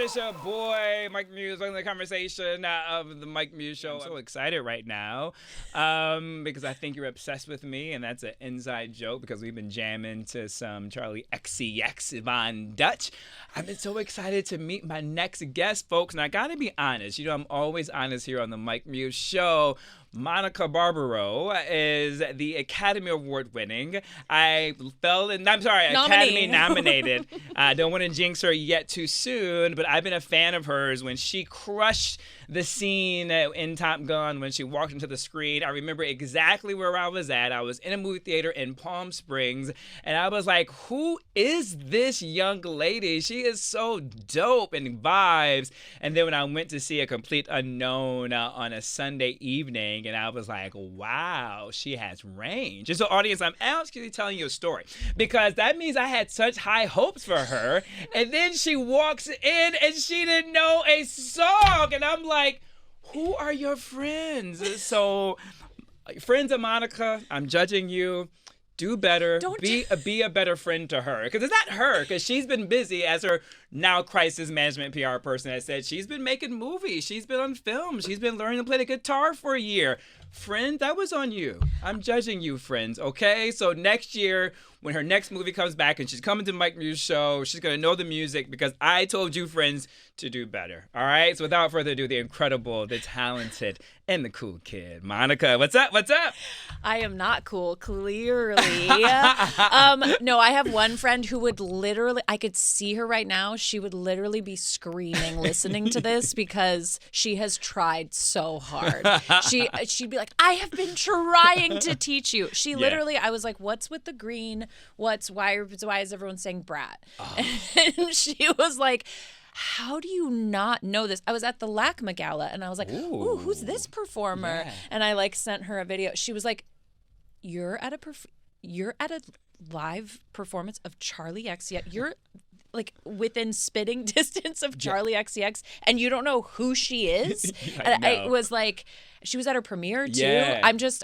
It's your boy, Mike Muse, welcome to the conversation of the Mike Muse Show. I'm so excited right now because I think you're obsessed with me, and that's an inside joke because we've been jamming to some Charlie XCX Von Dutch. I've been so excited to meet my next guest, folks, and I gotta be honest. You know, I'm always honest here on the Mike Muse Show. Monica Barbaro is the Academy Award winning. Academy nominated. I don't want to jinx her yet too soon, but I've been a fan of hers when she crushed the scene in Top Gun when she walked into the screen. I remember exactly where I was at. I was in a movie theater in Palm Springs, and I was like, who is this young lady? She is so dope and vibes. And then when I went to see A Complete Unknown on a Sunday evening, and I was like, wow, she has range. And so, audience, I'm actually telling you a story because that means I had such high hopes for her. And then she walks in and she didn't know a song. And I'm like, who are your friends? So, friends of Monica, I'm judging you. Do better. Be a better friend to her. Because it's not her, because she's been busy as her now crisis management PR person has said. She's been making movies. She's been on film. She's been learning to play the guitar for a year. Friend, that was on you. I'm judging you, friends, okay? So next year, when her next movie comes back and she's coming to Mike Muse Show, she's going to know the music because I told you, friends, to do better, all right? So without further ado, the incredible, the talented, and the cool kid. Monica, what's up? What's up? I am not cool, clearly. No, I have one friend who would literally, I could see her right now. She would literally be screaming listening to this because she has tried so hard. She'd be like, I have been trying to teach you. She literally, I was like, what's with the green? Why is everyone saying brat? Oh. And she was like, how do you not know this? I was at the LACMA Gala and I was like, ooh, who's this performer? Yeah. And I sent her a video. She was like, you're at a live performance of Charlie XCX. You're within spitting distance of Charlie XCX and you don't know who she is. I was like, she was at her premiere too. Yeah.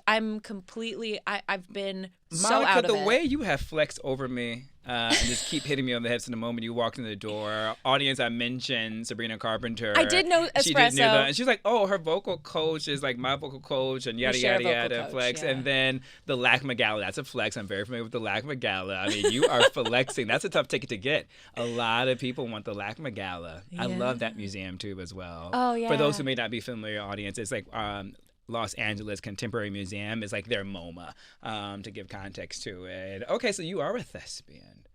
I'm completely, I've been Monica, so out of it. The way you have flexed over me and just keep hitting me on the hips in the moment you walked in the door. Audience, I mentioned Sabrina Carpenter. I did know Espresso. She did know that. And she was like, oh, her vocal coach is like my vocal coach and yada, yada, yada, coach, flex. Yeah. And then the LACMA Gala, that's a flex. I'm very familiar with the LACMA Gala. I mean, you are flexing. That's a tough ticket to get. A lot of people want the LACMA Gala. Yeah. I love that museum too as well. Oh, yeah. For those who may not be familiar, audience, it's like Los Angeles Contemporary Museum is like their MoMA, to give context to it. Okay, so you are a thespian.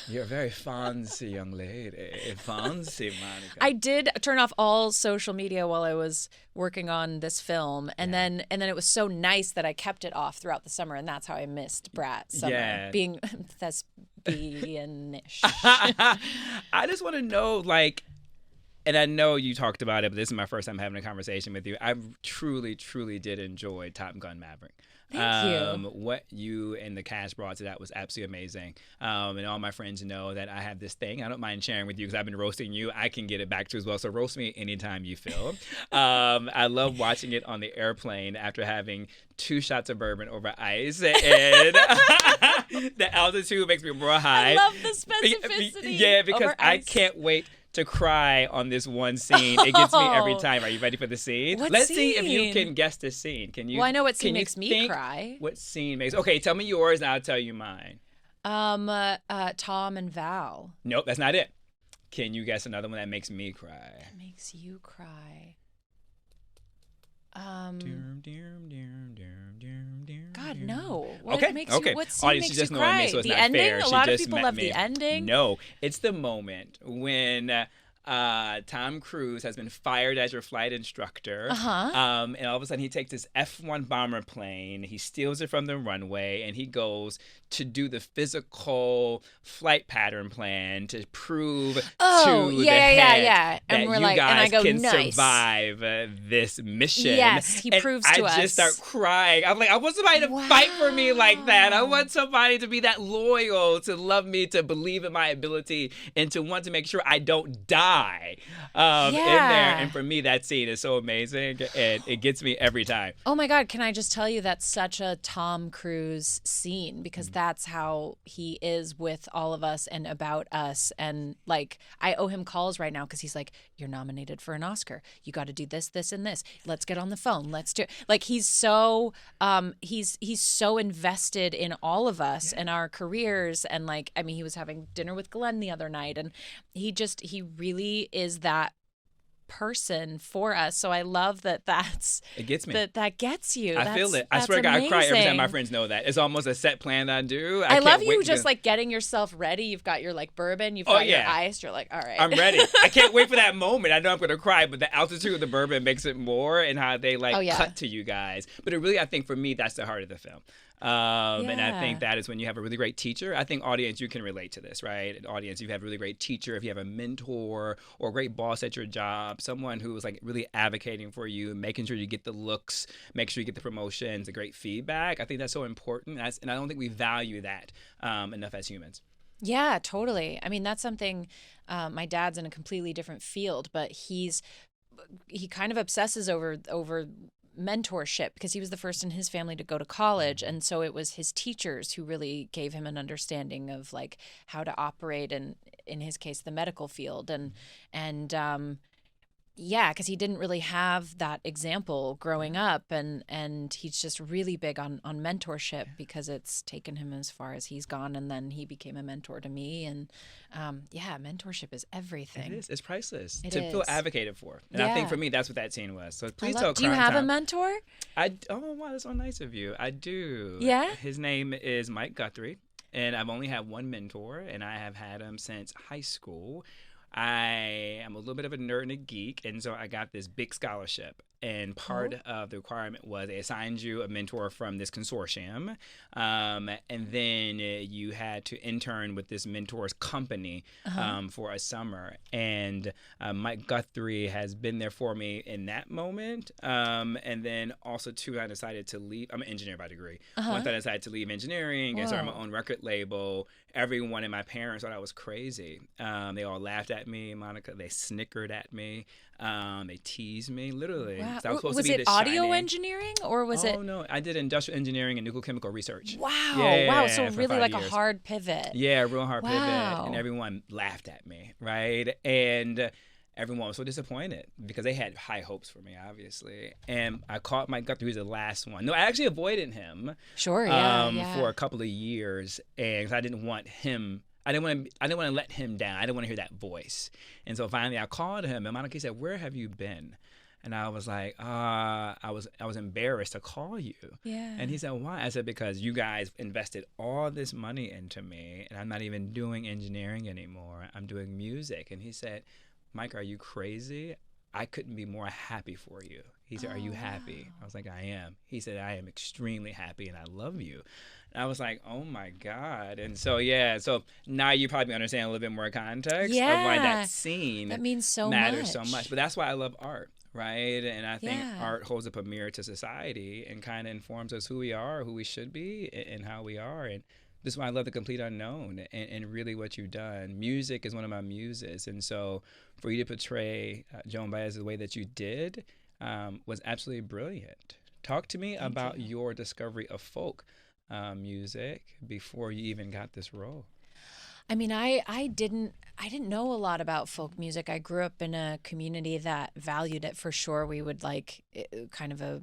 You're a very fancy young lady. Fancy, Monica. I did turn off all social media while I was working on this film, and then it was so nice that I kept it off throughout the summer, and that's how I missed Brat Summer, being thespian-ish. I just want to know, and I know you talked about it, but this is my first time having a conversation with you. I truly, truly did enjoy Top Gun Maverick. Thank you. What you and the cast brought to that was absolutely amazing. And all my friends know that I have this thing. I don't mind sharing with you because I've been roasting you. I can get it back to as well. So roast me anytime you feel. I love watching it on the airplane after having 2 shots of bourbon over ice. And the altitude makes me more high. I love the specificity. Yeah, because I can't wait to cry on this one scene. It gets me every time. Are you ready for the scene? Let's see if you can guess the scene. Can you? Well, I know what scene makes me cry. What scene makes? Okay, tell me yours and I'll tell you mine. Tom and Val. Nope, that's not it. Can you guess another one that makes me cry? That makes you cry. God, no. What makes you? What scene makes you cry? Me, so it's the not ending. Fair. A lot of people love the ending. No, it's the moment when Tom Cruise has been fired as your flight instructor. And all of a sudden he takes this F-1 bomber plane, he steals it from the runway, and he goes to do the physical flight pattern plan to prove to the head that you guys can survive this mission. Yes, he proves to us. I just start crying. I'm like, I want somebody to fight for me like that. I want somebody to be that loyal, to love me, to believe in my ability, and to want to make sure I don't die cry in there. Yeah. And for me, that scene is so amazing, and it gets me every time. Oh my God, can I just tell you that's such a Tom Cruise scene because that's how he is with all of us and about us. And like, I owe him calls right now because he's like, you're nominated for an Oscar. You got to do this, this, and this. Let's get on the phone. Let's do it. Like, he's so so invested in all of us and our careers. And like, I mean, he was having dinner with Glenn the other night, and he really is that person for us. So I love that's It gets me. that gets you. I feel it. I swear to God, I cry every time my friends know that. It's almost a set plan that I do. I love you just like getting yourself ready. You've got your like bourbon, you've got your ice. You're like, all right. I'm ready. I can't wait for that moment. I know I'm going to cry, but the altitude of the bourbon makes it more, and how they cut to you guys. But it really, I think for me, that's the heart of the film. And I think that is when you have a really great teacher. I think audience, you can relate to this, right? An audience, you have a really great teacher, if you have a mentor or a great boss at your job, someone who is like really advocating for you, making sure you get the looks, make sure you get the promotions, the great feedback. I think that's so important. And I don't think we value that enough as humans. Yeah, totally. I mean, that's something, my dad's in a completely different field, but he kind of obsesses over mentorship because he was the first in his family to go to college, and so it was his teachers who really gave him an understanding of like how to operate in his case the medical field, and because he didn't really have that example growing up, and he's just really big on mentorship because it's taken him as far as he's gone, and then he became a mentor to me, and mentorship is everything. It is. It's priceless it to is. feel advocated for, and I think for me that's what that scene was. So please tell. Do you have a mentor? Oh wow, that's so nice of you. I do. Yeah. His name is Mike Guthrie, and I've only had one mentor, and I have had him since high school. I am a little bit of a nerd and a geek, and so I got this big scholarship. And part of the requirement was they assigned you a mentor from this consortium, and then you had to intern with this mentor's company for a summer. And Mike Guthrie has been there for me in that moment. And then also, too, I decided to leave. I'm an engineer by degree. Once I decided to leave engineering and start my own record label, everyone and my parents thought I was crazy. They all laughed at me, Monica. They snickered at me. They teased me, literally. Wow. I was supposed Was to be it audio engineering or was it? Oh, no. I did industrial engineering and nuclear chemical research. Wow. Yeah, wow. So for really 5 like years. a hard pivot. Yeah, a real hard pivot. Wow. And everyone laughed at me, right? And everyone was so disappointed because they had high hopes for me, obviously. And I caught Mike Guthrie, who was the last one. No, I actually avoided him Sure, for a couple of years, and I didn't want him. I didn't want to let him down. I didn't want to hear that voice. And so finally I called him, and Monica said, "Where have you been?" And I was like, I was embarrassed to call you. Yeah. And he said, "Why?" I said, "Because you guys invested all this money into me, and I'm not even doing engineering anymore. I'm doing music." And he said, "Mike, are you crazy? I couldn't be more happy for you." He said, "Are you happy?" I was like, "I am." He said, "I am extremely happy, and I love you." And I was like, "Oh my God." And so, so now you probably understand a little bit more context of why that scene that means so matters so much. But that's why I love art, right? And I think Yeah. art holds up a mirror to society and kind of informs us who we are, who we should be, and how we are. And this is why I love The Complete Unknown and really what you've done. Music is one of my muses. And so for you to portray Joan Baez the way that you did was absolutely brilliant. Talk to me about your discovery of folk music before you even got this role. I mean, I didn't know a lot about folk music. I grew up in a community that valued it for sure. We would like kind of a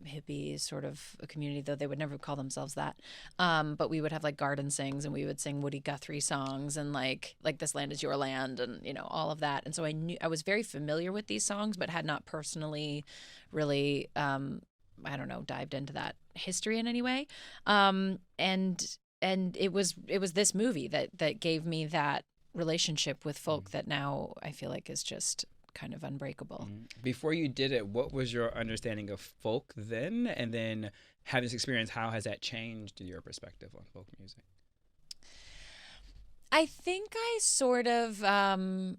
hippie sort of a community, though they would never call themselves that. But we would have like garden sings, and we would sing Woody Guthrie songs, and like "This Land Is Your Land," and all of that. And so I was very familiar with these songs, but had not personally really dived into that history in any way. And it was this movie that gave me that relationship with folk that now I feel like is just kind of unbreakable. Before you did it, what was your understanding of folk then? And then having this experience, how has that changed your perspective on folk music? I think I sort of I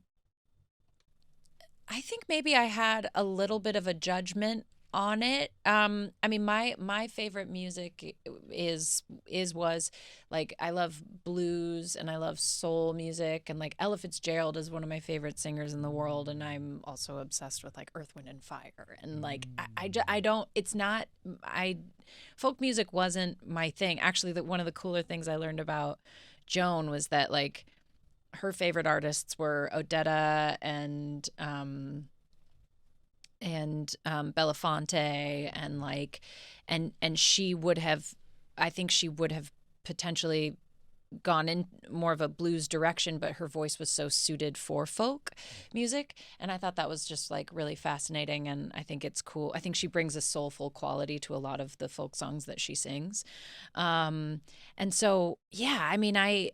think maybe I had a little bit of a judgment on it. I mean, my favorite music was like, I love blues and I love soul music, and like Ella Fitzgerald is one of my favorite singers in the world, and I'm also obsessed with like Earth, Wind and Fire, and like I don't, it's not, I folk music wasn't my thing. Actually, that one of the cooler things I learned about Joan was that like her favorite artists were Odetta and Belafonte, and like and she would have, I think she would have potentially gone in more of a blues direction, but her voice was so suited for folk music, and I thought that was just like really fascinating, and I think it's cool. I think she brings a soulful quality to a lot of the folk songs that she sings. And so yeah, I mean, I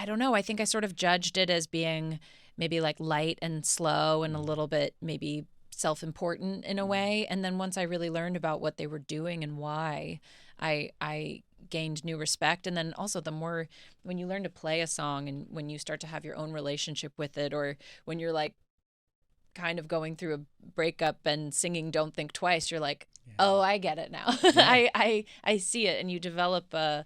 don't know, I think I sort of judged it as being maybe like light and slow and a little bit maybe self-important in a way, and then once I really learned about what they were doing and why, I gained new respect. And then also, the more, when you learn to play a song and when you start to have your own relationship with it, or when you're like kind of going through a breakup and singing Don't Think Twice, you're like, oh, I get it now. Yeah. I see it, and you develop a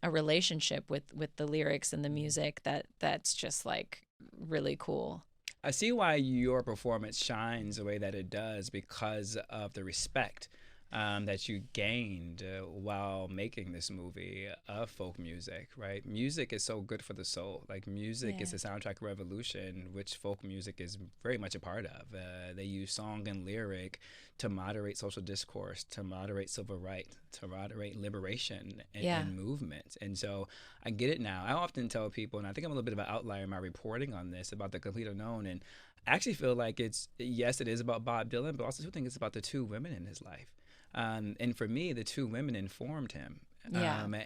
relationship with the lyrics and the music that's just like really cool. I see why your performance shines the way that it does because of the respect that you gained while making this movie of folk music, right? Music is so good for the soul. Like, music is a soundtrack revolution, which folk music is very much a part of. They use song and lyric to moderate social discourse, to moderate civil rights, to moderate liberation and movement. And so I get it now. I often tell people, and I think I'm a little bit of an outlier in my reporting on this, about The Complete Unknown. And I actually feel like it is about Bob Dylan, but I also think it's about the two women in his life. And for me, the two women informed him.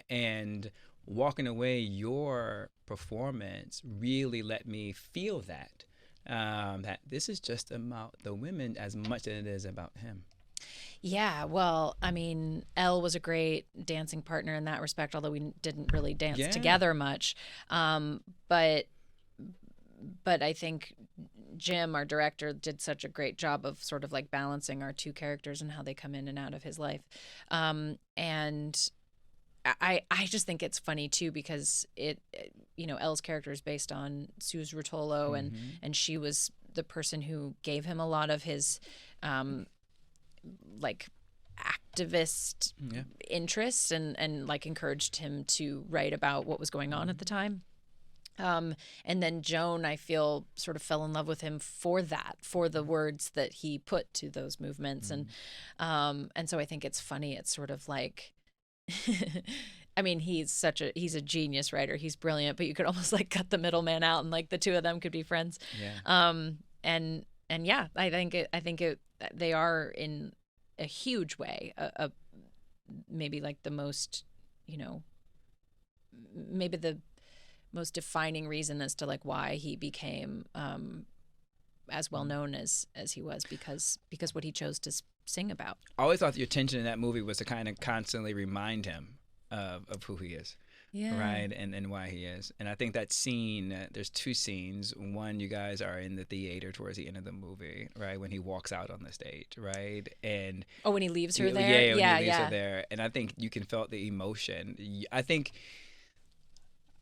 And walking away, your performance really let me feel that this is just about the women as much as it is about him. Yeah, well, I mean, Elle was a great dancing partner in that respect, although we didn't really dance together much. But I think Jim, our director, did such a great job of sort of like balancing our two characters and how they come in and out of his life. And I just think it's funny too, because Elle's character is based on Suze Rotolo, and she was the person who gave him a lot of his like activist interests and like encouraged him to write about what was going on at the time. And then Joan, I feel, sort of fell in love with him for the words that he put to those movements. And so I think it's funny. It's sort of like, I mean, he's a genius writer. He's brilliant, but you could almost like cut the middleman out and like the two of them could be friends. And yeah, I think they are in a huge way, maybe like the most, maybe the most defining reason as to like why he became as well known as he was, because what he chose to sing about. I always thought the intention in that movie was to kind of constantly remind him of who he is. Right, and why he is. And I think that scene, there's two scenes. One, you guys are in the theater towards the end of the movie, right, when he walks out on the stage, right? And when he leaves her there? When he leaves her there. And I think you can feel the emotion. I think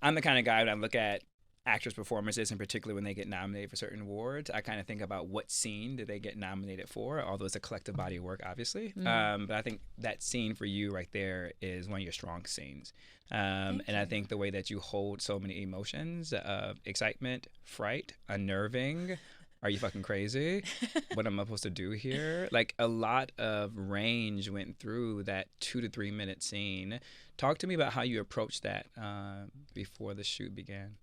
I'm the kind of guy, when I look at actors' performances, and particularly when they get nominated for certain awards, I kind of think about what scene did they get nominated for, although it's a collective body of work, obviously. But I think that scene for you right there is one of your strong scenes. And I think the way that you hold so many emotions of excitement, fright, unnerving, are you fucking crazy? What am I supposed to do here? Like, a lot of range went through that 2 to 3 minute scene. Talk to me about how you approached that before the shoot began.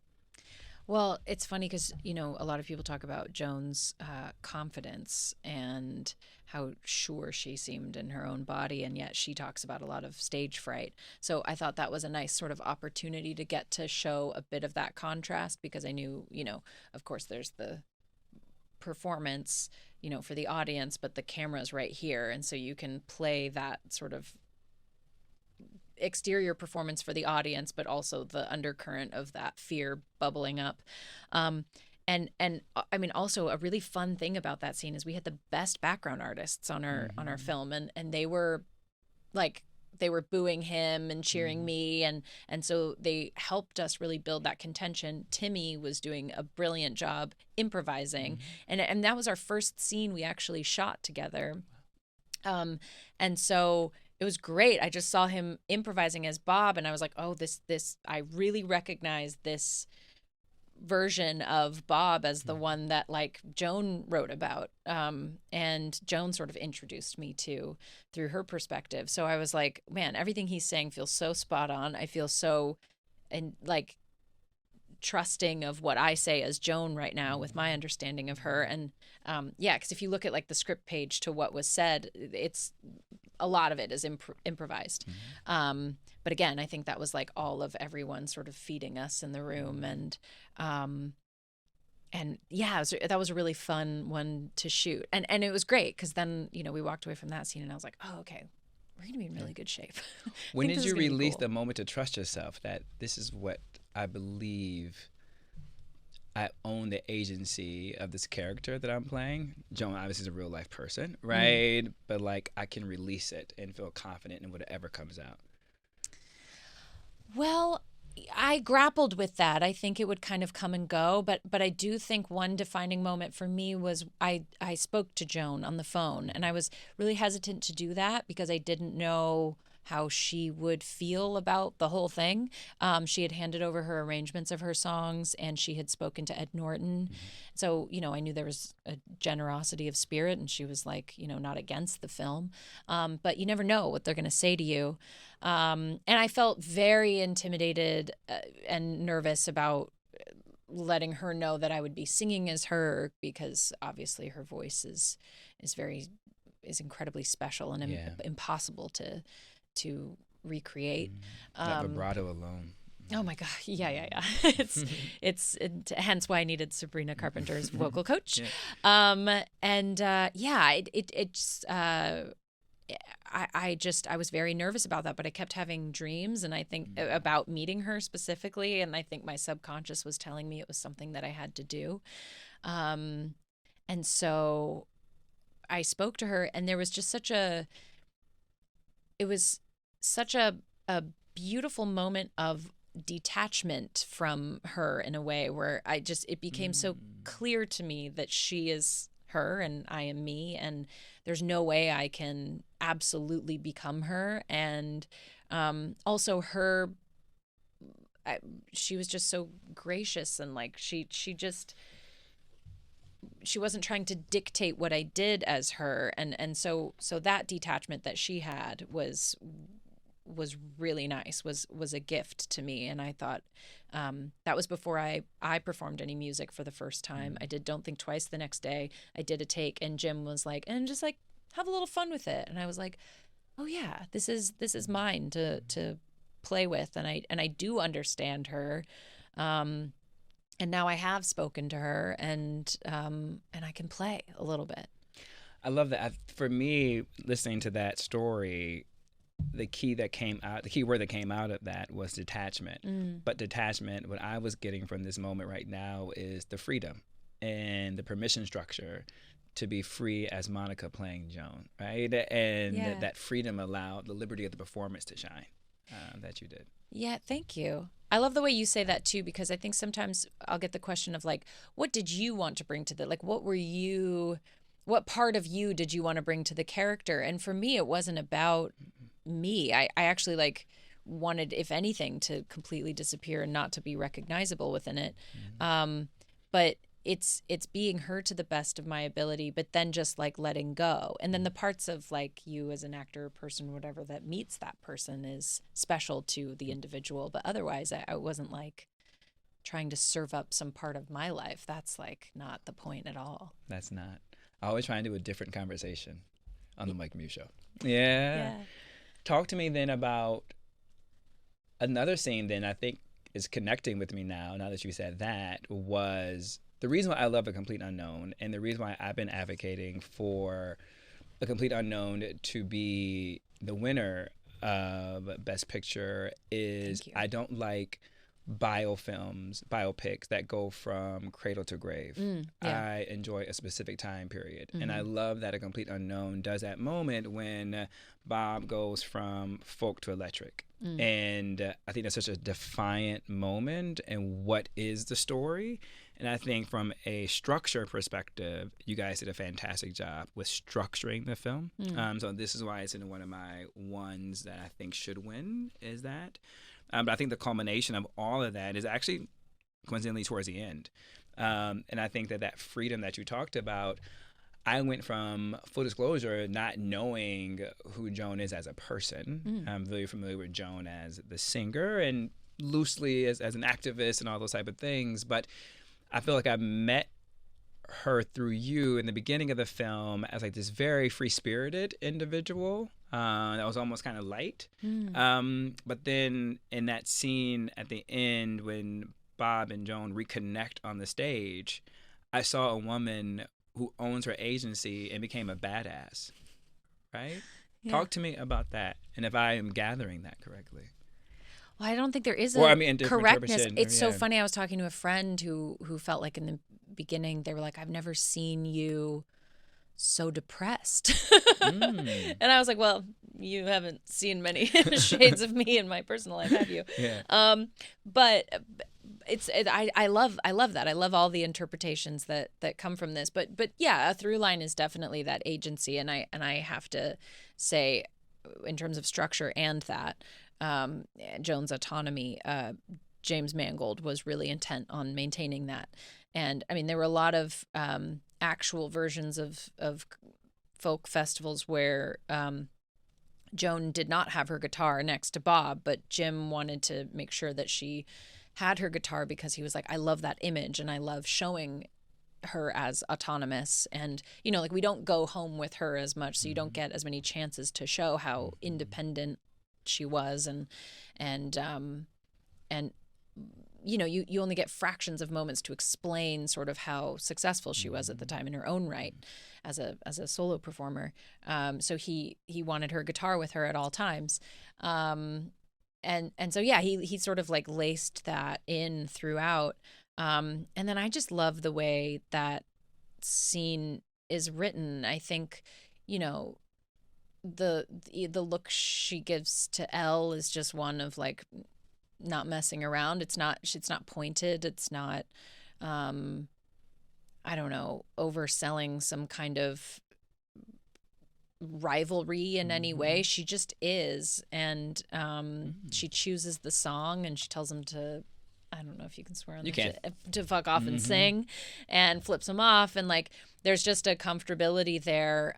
Well, it's funny because, a lot of people talk about Joan's confidence and how sure she seemed in her own body, and yet she talks about a lot of stage fright. So I thought that was a nice sort of opportunity to get to show a bit of that contrast, because I knew, of course there's the performance, for the audience, but the camera's right here. And so you can play that sort of exterior performance for the audience, but also the undercurrent of that fear bubbling up. I mean, also a really fun thing about that scene is we had the best background artists on our film, and they were like, they were booing him and cheering me, and so they helped us really build that contention. Timmy was doing a brilliant job improvising, and that was our first scene we actually shot together. And so it was great. I just saw him improvising as Bob, and I was like, oh, this I really recognize this version of Bob as the one that like Joan wrote about, and Joan sort of introduced me to through her perspective. So I was like, man, everything he's saying feels so spot on. I feel so and like trusting of what I say as Joan right now with my understanding of her. And yeah, because if you look at like the script page to what was said, it's a lot of it is improvised. But again, I think that was like all of everyone sort of feeding us in the room, and yeah, that was a really fun one to shoot, and it was great because then we walked away from that scene, and I was like, oh, okay, we're gonna be in really good shape. When did you release the moment to trust yourself that this is what I believe? I own the agency of this character that I'm playing. Joan obviously is a real life person, right? But like I can release it and feel confident in whatever comes out. Well, I grappled with that. I think it would kind of come and go, but I do think one defining moment for me was I spoke to Joan on the phone, and I was really hesitant to do that because I didn't know how she would feel about the whole thing. She had handed over her arrangements of her songs, and she had spoken to Ed Norton. So, I knew there was a generosity of spirit, and she was like, not against the film. But you never know what they're going to say to you. And I felt very intimidated and nervous about letting her know that I would be singing as her, because obviously her voice is incredibly special and impossible to recreate. That vibrato alone. Oh my God. Yeah. It's hence why I needed Sabrina Carpenter's vocal coach. I was very nervous about that, but I kept having dreams, and I think about meeting her specifically. And I think my subconscious was telling me it was something that I had to do. And so I spoke to her, and there was just such a beautiful moment of detachment from her in a way where it became so clear to me that she is her and I am me, and there's no way I can absolutely become her. And also she was just so gracious, and like she wasn't trying to dictate what I did as her, and so that detachment that she had was really nice, was a gift to me. And I thought that was before I performed any music for the first time. I did Don't Think Twice the next day. I did a take, and Jim was like, and just like have a little fun with it. And I was like, oh yeah, this is mine to play with, and I do understand her. And now I have spoken to her, and I can play a little bit. I love that. For me, listening to that story, the key word that came out of that was detachment. But detachment, what I was getting from this moment right now is the freedom and the permission structure to be free as Monica playing Joan, right? And that freedom allowed the liberty of the performance to shine that you did. Yeah, thank you. I love the way you say that too, because I think sometimes I'll get the question of like, what did you want to bring to like, what part of you did you want to bring to the character? And for me, it wasn't about me. I actually like wanted, if anything, to completely disappear and not to be recognizable within it. But it's being her to the best of my ability, but then just like letting go. And then the parts of like you as an actor, person, whatever, that meets that person is special to the individual. But otherwise, I wasn't like trying to serve up some part of my life. That's like not the point at all. That's not. I always try and do a different conversation on the Mike Muse Show. Yeah. Talk to me then about another scene then I think is connecting with me now that you said that, was the reason why I love A Complete Unknown, and the reason why I've been advocating for A Complete Unknown to be the winner of Best Picture is I don't like biopics that go from cradle to grave. I enjoy a specific time period. And I love that A Complete Unknown does that moment when Bob goes from folk to electric. And I think that's such a defiant moment and what is the story. And I think from a structure perspective, you guys did a fantastic job with structuring the film. So this is why it's in one of my ones that I think should win, is that. But I think the culmination of all of that is actually coincidentally towards the end. And I think that freedom that you talked about, I went from, full disclosure, not knowing who Joan is as a person. I'm very familiar with Joan as the singer and loosely as an activist and all those type of things. But I feel like I met her through you in the beginning of the film as like this very free-spirited individual that was almost kind of light. But then in that scene at the end when Bob and Joan reconnect on the stage, I saw a woman who owns her agency and became a badass, right? Talk to me about that and if I am gathering that correctly. Well, I don't think there is a correctness. It's so funny. I was talking to a friend who felt like in the beginning they were like, I've never seen you so depressed. And I was like, well, you haven't seen many shades of me in my personal life, have you? But I love that. I love all the interpretations that come from this. But yeah, a through line is definitely that agency, and I have to say, in terms of structure and that Joan's autonomy, James Mangold was really intent on maintaining that. And I mean, there were a lot of actual versions of folk festivals where Joan did not have her guitar next to Bob, but Jim wanted to make sure that she had her guitar because he was like, I love that image and I love showing her as autonomous. And, you know, like we don't go home with her as much, so you don't get as many chances to show how independent she was. And you know, you only get fractions of moments to explain sort of how successful she was at the time in her own right as a solo performer. So he wanted her guitar with her at all times. And so, yeah, he sort of like laced that in throughout. And then I just love the way that scene is written. I think, you know, the look she gives to Elle is just one of like not messing around. It's not pointed. It's not, I don't know, overselling some kind of rivalry in any way. She just is. And she chooses the song and she tells him to, I don't know if you can swear on you this, can. to fuck off and sing, and flips him off. And like, there's just a comfortability there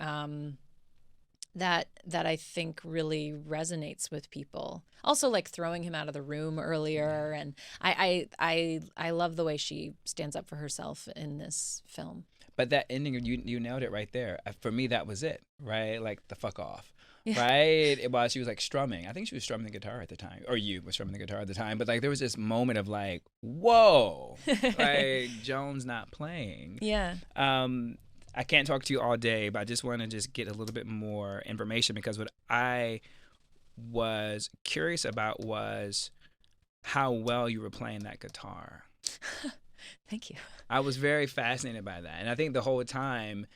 that I think really resonates with people. Also, like throwing him out of the room earlier, and I love the way she stands up for herself in this film. But that ending, you nailed it right there. For me, that was it, right? Like the fuck off, right? While she was like strumming. I think she was strumming the guitar at the time, or you were strumming the guitar at the time. But like there was this moment of like, whoa, like Joan's not playing. Yeah. I can't talk to you all day, but I just want to just get a little bit more information, because what I was curious about was how well you were playing that guitar. Thank you. I was very fascinated by that. And I think the whole time,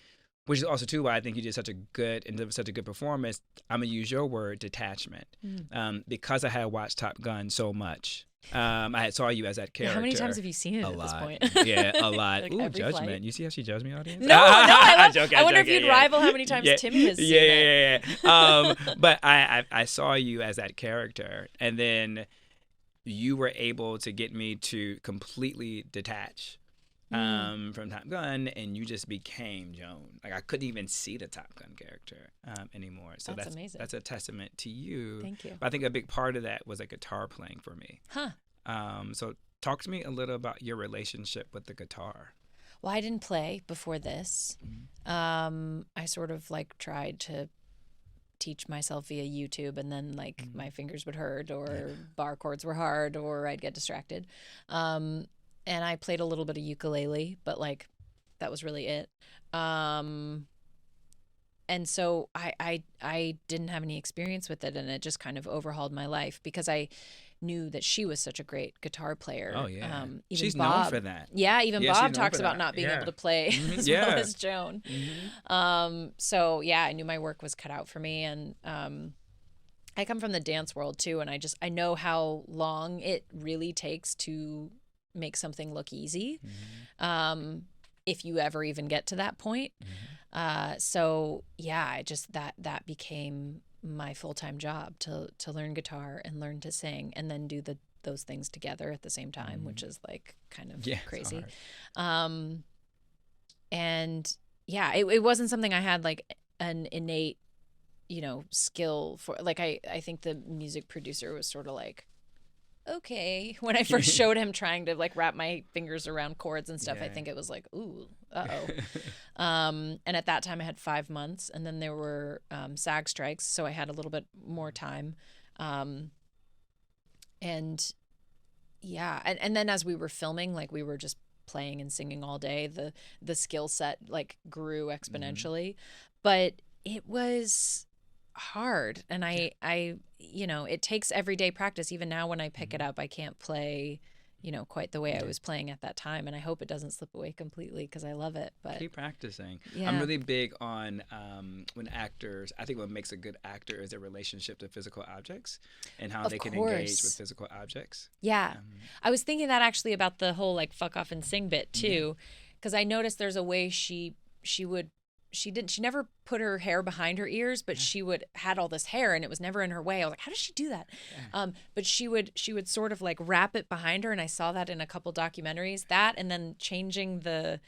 which is also too why I think you did such a good performance, I'm going to use your word, detachment. Because I had watched Top Gun so much. I saw you as that character. How many times have you seen it a at lot. This point? Yeah, a lot. Like Ooh, judgment. Flight. You see how she judged me, audience? No, I joking, wonder if you'd rival how many times Timmy has seen it. Yeah. But I saw you as that character, and then you were able to get me to completely detach from Top Gun, and you just became Joan. Like I couldn't even see the Top Gun character anymore. So that's amazing. That's a testament to you. Thank you. But I think a big part of that was a guitar playing for me. So talk to me a little about your relationship with the guitar. Well, I didn't play before this. I sort of like tried to teach myself via YouTube, and then like my fingers would hurt, or bar chords were hard, or I'd get distracted. And I played a little bit of ukulele, but like that was really it. and so I didn't have any experience with it, and it just kind of overhauled my life because I knew that she was such a great guitar player. Oh yeah, Even she's Bob, known for that. Yeah, even Yeah, she's Bob known talks for about that. not being Yeah. able to play Mhm. as Yeah. well as Joan. So yeah, I knew my work was cut out for me, and I come from the dance world too, and I know how long it really takes to make something look easy, if you ever even get to that point. So yeah, I just that became my full-time job to learn guitar and learn to sing and then do those things together at the same time, which is like kind of crazy. And yeah, it wasn't something I had like an innate, skill for. Like I think the music producer was sort of like, okay, when I first showed him trying to like wrap my fingers around chords and stuff, I think it was like, ooh, and at that time I had 5 months, and then there were SAG strikes, so I had a little bit more time. And yeah, and then as we were filming, like we were just playing and singing all day, the skill set like grew exponentially. But it was hard, and I it takes everyday practice. Even now when I pick it up, I can't play quite the way I was playing at that time, and I hope it doesn't slip away completely because I love it. But keep practicing. Yeah. I'm really big on when actors, I think what makes a good actor is their relationship to physical objects and how they can engage with physical objects. Yeah. I was thinking that actually about the whole like fuck off and sing bit too, because I noticed there's a way she never put her hair behind her ears, but she had all this hair and it was never in her way. I was like, how does she do that? But she would sort of like wrap it behind her, and I saw that in a couple documentaries. That, and then changing the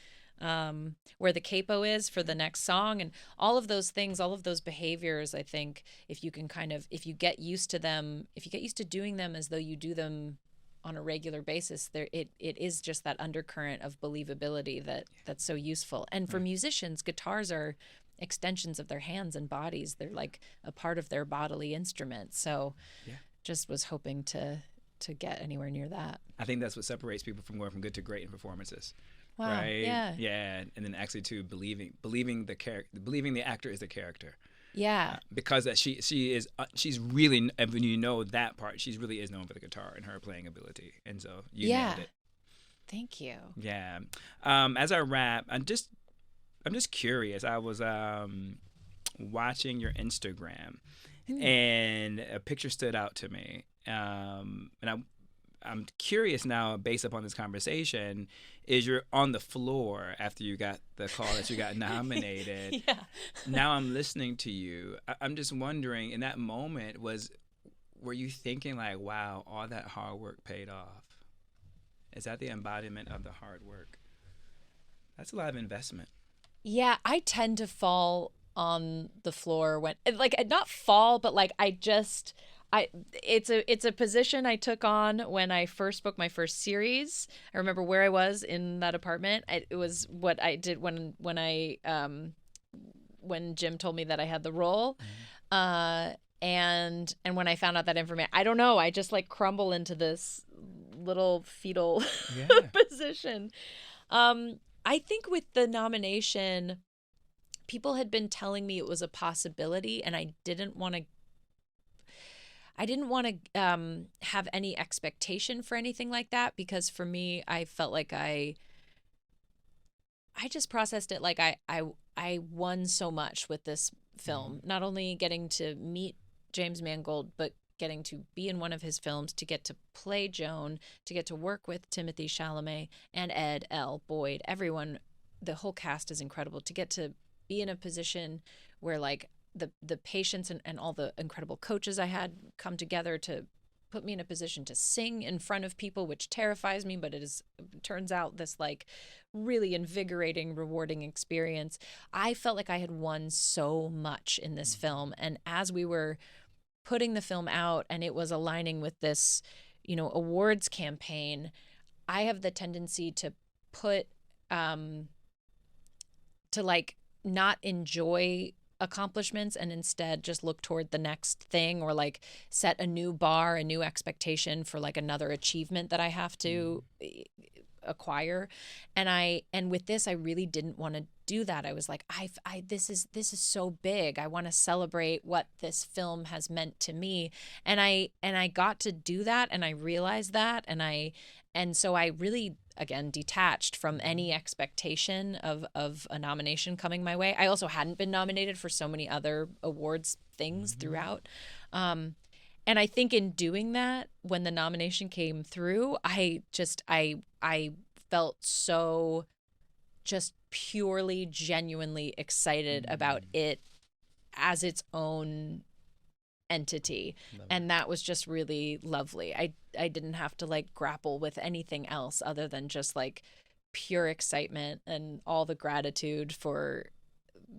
where the capo is for the next song, and all of those things, all of those behaviors. I think if you get used to them, if you get used to doing them as though you do them on a regular basis, it is just that undercurrent of believability that's so useful. And for musicians, guitars are extensions of their hands and bodies. They're like a part of their bodily instrument. So just was hoping to get anywhere near that. I think that's what separates people from going from good to great in performances. Wow. Right? Yeah. And then actually too believing the actor is the character. Yeah. Because that she's really, when that part, she really is known for the guitar and her playing ability, and so you nailed it. Thank you. Yeah. As I wrap, I'm just curious. I was watching your Instagram, and a picture stood out to me, and I'm curious now, based upon this conversation, is you're on the floor after you got the call that you got nominated. Now I'm listening to you. I'm just wondering, in that moment, were you thinking like, wow, all that hard work paid off? Is that the embodiment of the hard work? That's a lot of investment. Yeah, I tend to fall on the floor when, like, not fall, but like it's a position I took on when I first booked my first series. I remember where I was in that apartment. It was what I did when Jim told me that I had the role. And when I found out that information, I don't know, I just like crumble into this little fetal position. I think with the nomination, people had been telling me it was a possibility, and I didn't want to have any expectation for anything like that, because for me, I felt like I just processed it like I won so much with this film, not only getting to meet James Mangold, but getting to be in one of his films, to get to play Joan, to get to work with Timothée Chalamet and Ed, Elle, Boyd, everyone, the whole cast is incredible. To get to be in a position where like the patients and all the incredible coaches I had come together to put me in a position to sing in front of people, which terrifies me, but it turns out this like really invigorating, rewarding experience. I felt like I had won so much in this film. And as we were putting the film out and it was aligning with this, awards campaign, I have the tendency to put, to like not enjoy accomplishments and instead just look toward the next thing, or like set a new bar, a new expectation for like another achievement that I have to acquire. And with this, I really didn't want to do that. I was like, this is so big. I want to celebrate what this film has meant to me. And I got to do that, and I realized that, and so I really, again, detached from any expectation of a nomination coming my way. I also hadn't been nominated for so many other awards things throughout. And I think in doing that, when the nomination came through, I felt so just purely, genuinely excited about it as its own entity. And that was just really lovely. I didn't have to like grapple with anything else other than just like pure excitement and all the gratitude for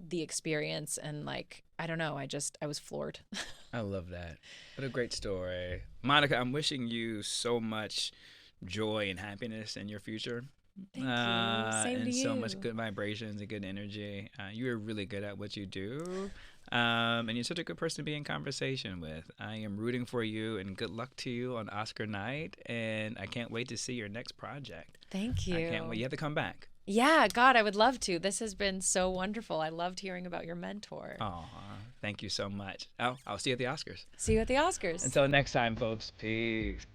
the experience. And like, I don't know, I was floored. I love that. What a great story. Monica, I'm wishing you so much joy and happiness in your future. Thank you. Same and to you. so much good vibrations and good energy. You are really good at what you do. And you're such a good person to be in conversation with. I am rooting for you, and good luck to you on Oscar night. And I can't wait to see your next project. Thank you. I can't wait. You have to come back. Yeah, God, I would love to. This has been so wonderful. I loved hearing about your mentor. Oh, thank you so much. I'll see you at the Oscars. See you at the Oscars. Until next time, folks. Peace.